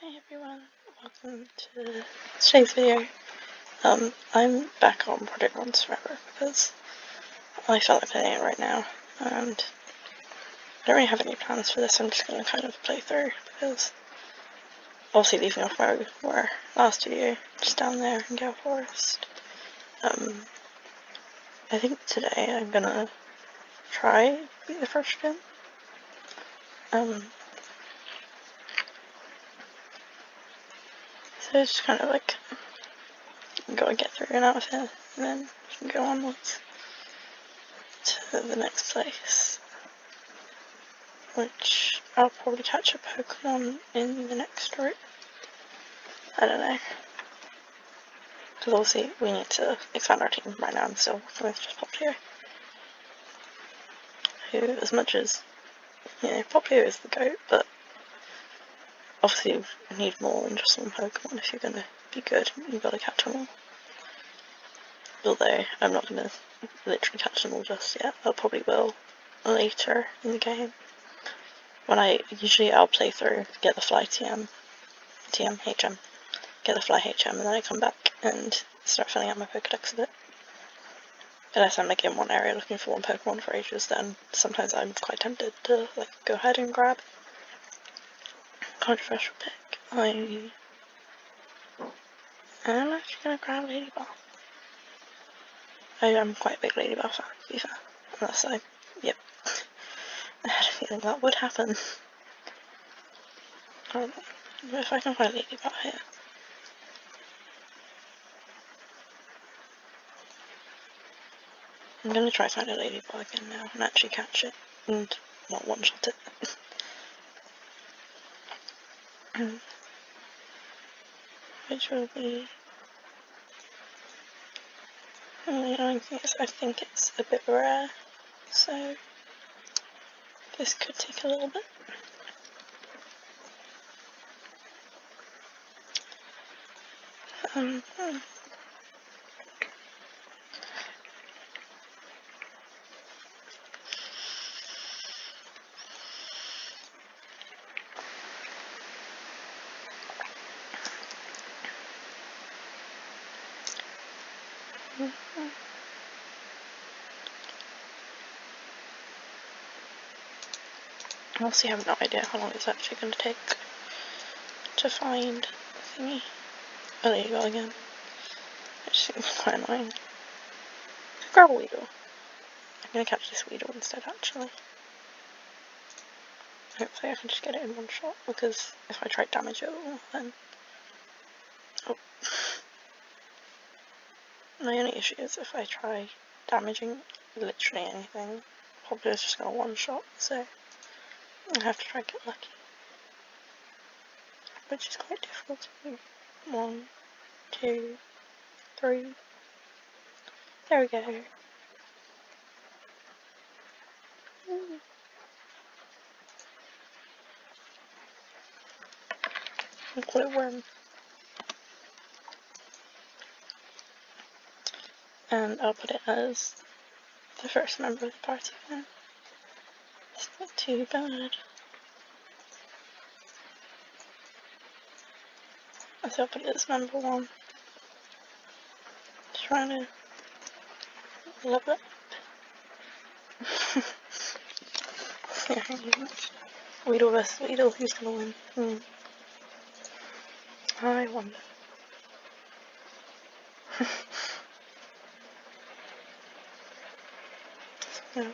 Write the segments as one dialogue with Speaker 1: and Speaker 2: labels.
Speaker 1: Hey everyone, welcome to today's video. I'm back on Project Runs Forever because I felt like playing it right now, and I don't really have any plans for this. I'm just going to kind of play through because obviously leaving off where we were last video, just down there in Gale Forest. I think today I'm going to try beat the first gym. So it's just kind of like go and get through and out of here, and then we can go onwards to the next place, which I'll probably catch a Pokemon in the next route. I don't know. Because obviously we need to expand our team. Right now I'm still working with just Poplio, who, as much as, you know, Poplio is the GOAT, but obviously you need more than just one Pokemon if you're going to be good. You've got to catch them all. Although I'm not going to literally catch them all just yet. I probably will later in the game. When I'll play through, get the fly HM, get the fly HM, and then I come back and start filling out my Pokedex a bit. Unless I'm like in one area looking for one Pokemon for ages, then sometimes I'm quite tempted to like go ahead and grab. Controversial pick. I am actually gonna grab Ladyball. I am quite a big Ladyball fan, to be fair. Unless yep. I had a feeling that would happen. I don't know if I can find Ladyball here. I'm gonna try find a Ladyball again now and actually catch it and not one-shot it. Which will be... the only thing is I think it's a bit rare, so this could take a little bit. I also have no idea how long it's actually going to take to find the thingy. Oh, there you go again. Which seems quite annoying. Grab a Weedle. I'm going to catch this Weedle instead, actually. Hopefully I can just get it in one shot, because if I try to damage it all, then... Oh. My only issue is if I try damaging literally anything, probably it's just going to one-shot, so I have to try and get lucky. Which is quite difficult to do. 1, 2, 3. There we go. I'll call it Worm. And I'll put it as the first member of the party then. It's not too bad. So I'll put it as number 1. Trying to level up. Yeah, Weedle vs Weedle, who's gonna win? I wonder. Yeah.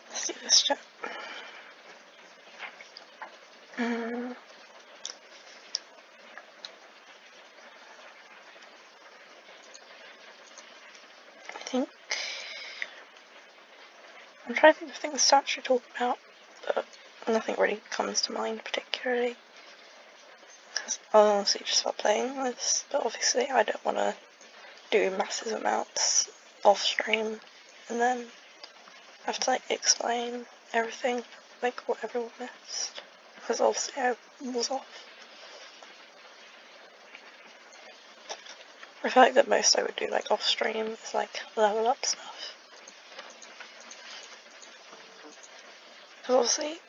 Speaker 1: Let's do this chat. I think I'm trying to think of things to actually talk about, but nothing really comes to mind particularly. Because I honestly just start playing this, but obviously I don't want to do massive amounts off stream and then have to like explain everything, like what everyone missed, because obviously I was off. I feel like the most I would do like off stream is like level up stuff, because obviously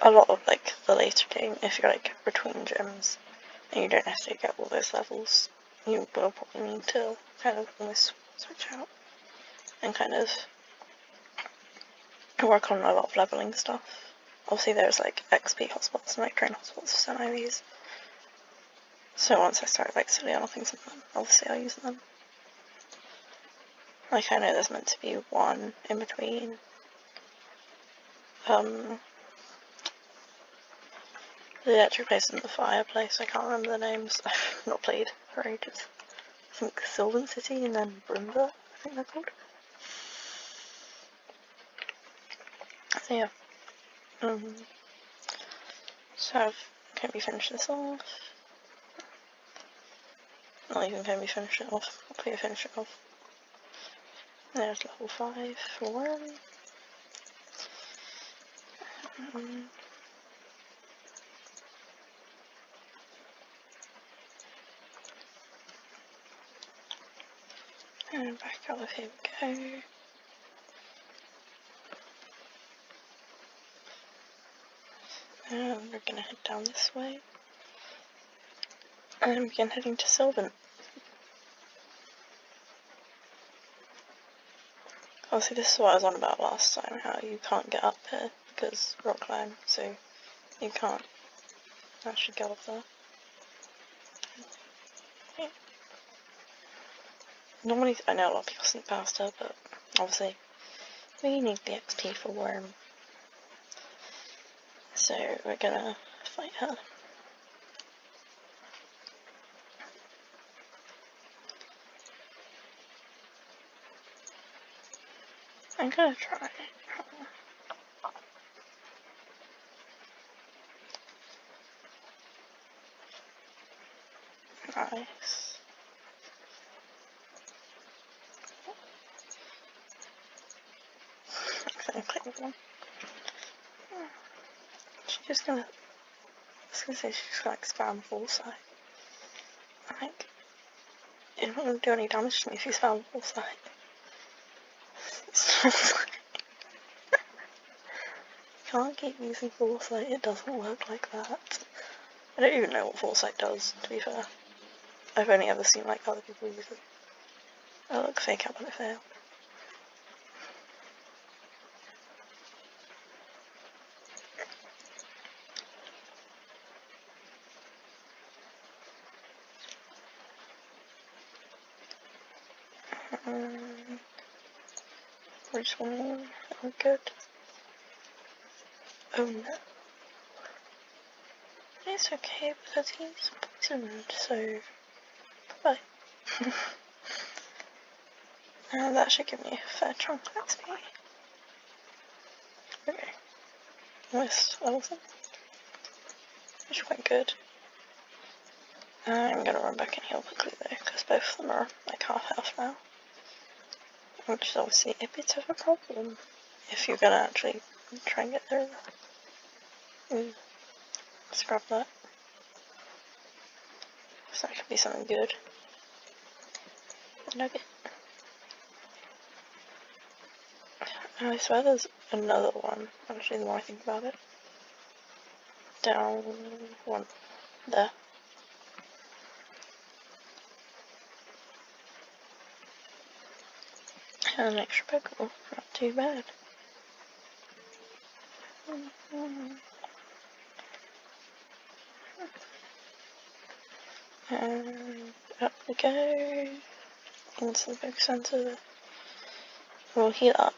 Speaker 1: a lot of like the later game, if you're like between gyms and you don't necessarily get all those levels, you will probably need to kind of almost switch out and kind of work on a lot of leveling stuff. Obviously there's like XP hotspots and like train hotspots for some IVs. So once I start like studying other things with them, obviously I'll use them. Like I know there's meant to be one in between the electric place and the fireplace. I can't remember the names. I've not played for ages. I think Silvent City and then Brimba, I think they're called. So yeah. So can we finish this off? Not even can we finish it off. I'll probably finish it off. There's level 5 for one. And back out of here we go. And we're gonna head down this way. And begin heading to Silvent. Obviously this is what I was on about last time, how you can't get up here because rock climb, so you can't actually go up there. Yeah. Normally I know a lot of people sneak past her, but obviously we need the XP for Worm. So we're gonna fight her. I'm gonna try. Nice. I'm clicking one. She's just gonna. I was gonna say she's gonna like spam full side. Like, you're not gonna do any damage to me if you spam full side. Can't keep using foresight, it doesn't work like that. I don't even know what foresight does, to be fair. I've only ever seen like other people use it. Oh look, fake out when it failed. Which one? Oh good. Oh no. It's okay because he's poisoned, so bye. That should give me a fair chunk of XP. Okay. Almost level 7. Which is quite good. I'm gonna run back and heal quickly though, because both of them are like half health now. Which is obviously a bit of a problem if you're gonna actually try and get through that. Let's grab that. So that could be something good. A nugget. I swear there's another one, actually the more I think about it. Down one. There. And an extra Pokeball. Not too bad. And up we go. Into the Poke Center. We'll heal up.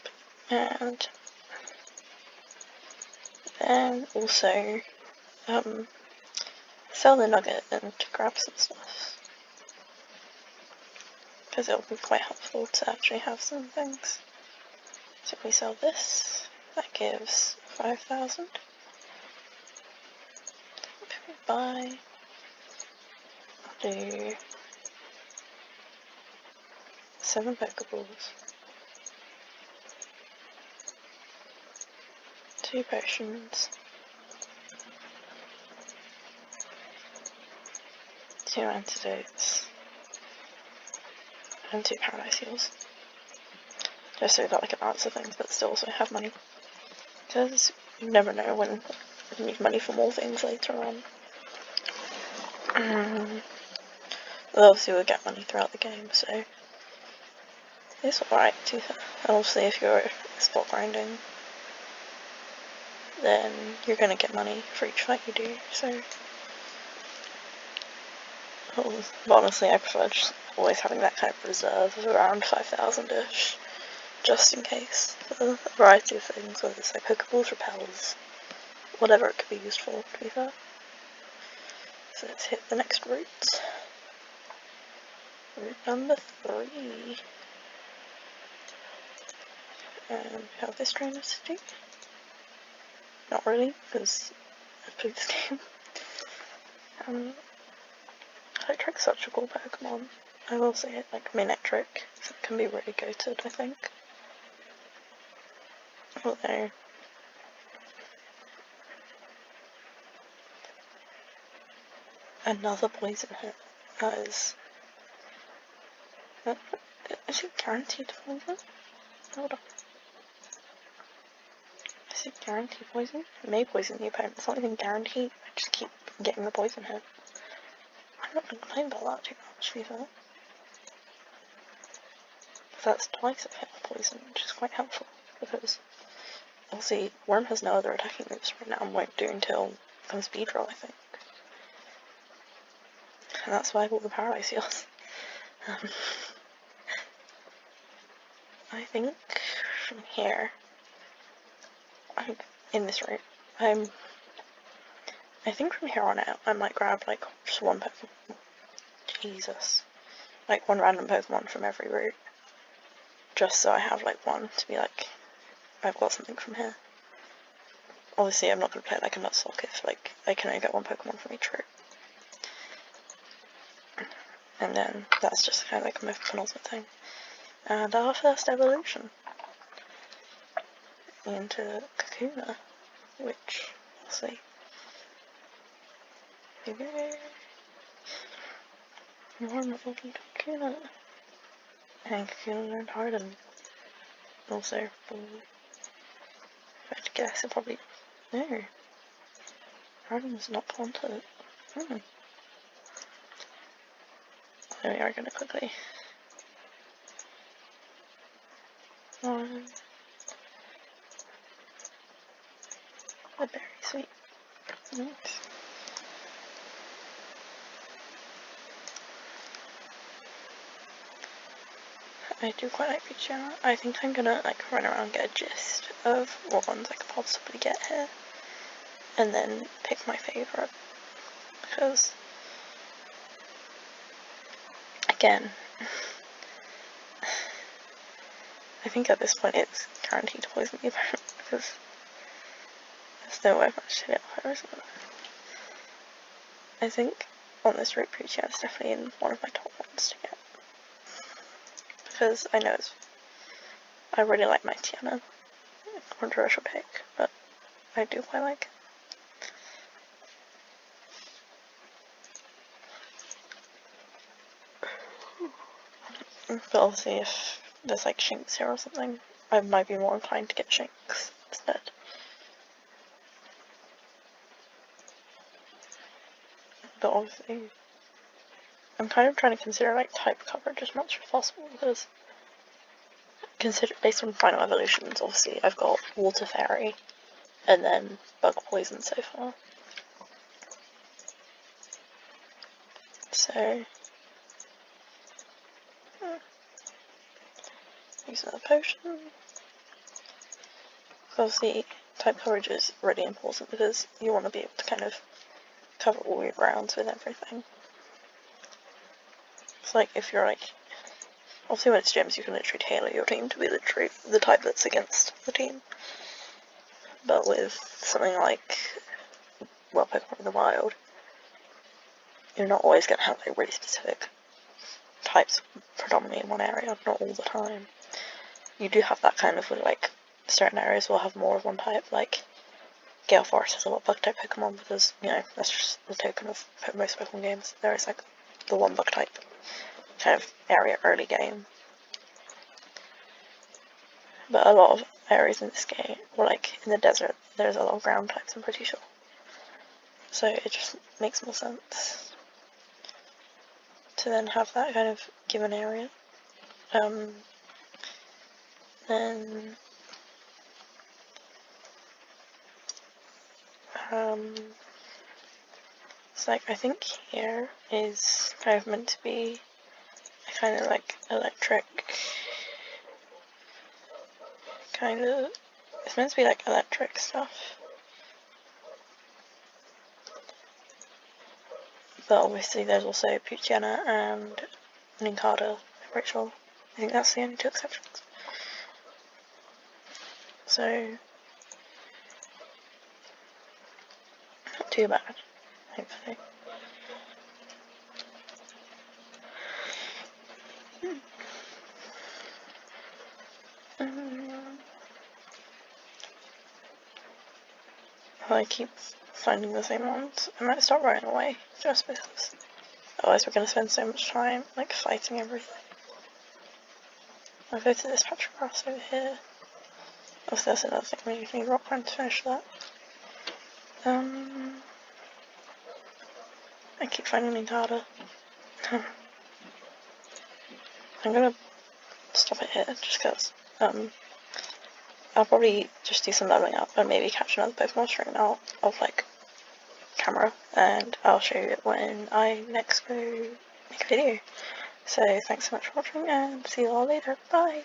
Speaker 1: And then also sell the nugget and to grab some stuff. Because it'll be quite helpful to actually have some things. So if we sell this, that gives 5,000. If we buy, I'll do 7 Pokeballs, 2 potions, 2 antidotes, and 2 paradise heals. Just so that I can answer things but still also have money. Because you never know when You need money for more things later on. Well, obviously we'll get money throughout the game, so it's alright too. And obviously if you're spot grinding, then you're gonna get money for each fight you do, so. But honestly, I prefer just always having that kind of reserve of around 5,000-ish, just in case, for a variety of things, whether it's like Pokeballs, repels, whatever it could be used for, to be fair. So let's hit the next route. Route number 3. And we have this trainer city. Not really, because I've played this game. Electric's such a cool Pokemon. I will say it, like Manectric can be really goated, I think. Although another poison hit. That is it guaranteed poison? Hold on. Is it guaranteed poison? It may poison the opponent. It's not even guaranteed. I just keep getting the poison hit. I'm not complaining about that too much, to be fair. That's twice I've hit poison, which is quite helpful, because obviously Worm has no other attacking moves right now and won't do until it comes speed roll, I think. And that's why I bought the Paralyze Seals. I think from here, I'm in this route. I think from here on out, I might grab like just one Pokemon. Jesus. Like one random Pokemon from every route. Just so I have like one to be like, I've got something from here. Obviously, I'm not going to play like a Nuzlocke if like I can only get one Pokemon from each route. And then that's just kind of like my penultimate thing. And our first evolution into Kakuna, which we'll see. Normal Kakuna. And Kakuna learned Harden. Also, if I had to guess, it probably. No. Harden's not planted. There we are, gonna quickly. A berry, sweet. Nice. I do quite like Pichiana. I think I'm gonna like run around and get a gist of what ones I could possibly get here, and then pick my favourite. Because again, I think at this point it's guaranteed to poison the opponent because there's no way much to get off. I think on this route Pichiana is definitely in one of my top ones to get. Because I know I really like my Tiana. Controversial pick, but I do quite like it. But obviously if there's like Shinx here or something, I might be more inclined to get Shinx instead. But obviously I'm kind of trying to consider like type coverage as much as possible, because based on final evolutions, obviously I've got Water Fairy and then Bug Poison so far. So use another potion. Obviously type coverage is really important because you want to be able to kind of cover all your grounds with everything. It's like if you're like, obviously when it's gyms you can literally tailor your team to be literally the type that's against the team. But with something like, well, Pokemon in the Wild, you're not always going to have like really specific types predominantly in one area, not all the time. You do have that kind of with like certain areas will have more of one type, like Gale Forest has a lot of bug type Pokemon because, you know, that's just the token of most Pokemon games. There is like the one bug type kind of area early game. But a lot of areas in this game, or like in the desert, there's a lot of ground types, I'm pretty sure. so it just makes more sense to then have that kind of given area. Then it's like, I think here is kind of meant to be a kind of like electric kind of, it's meant to be like electric stuff, but obviously there's also Pucciana and Ninkata, I'm pretty sure. I think that's the only two exceptions. So, not too bad, hopefully. I keep finding the same ones. I might start running away, just because. Otherwise we're going to spend so much time, like, fighting everything. I'll go to this patch of grass over here. Oh, so that's another thing, we need rock climb to finish that. I keep finding it harder. I'm gonna stop it here, just because, I'll probably just do some leveling up and maybe catch another Pokemon stream out of, like, camera, and I'll show you it when I next go make a video. So thanks so much for watching, and see you all later. Bye!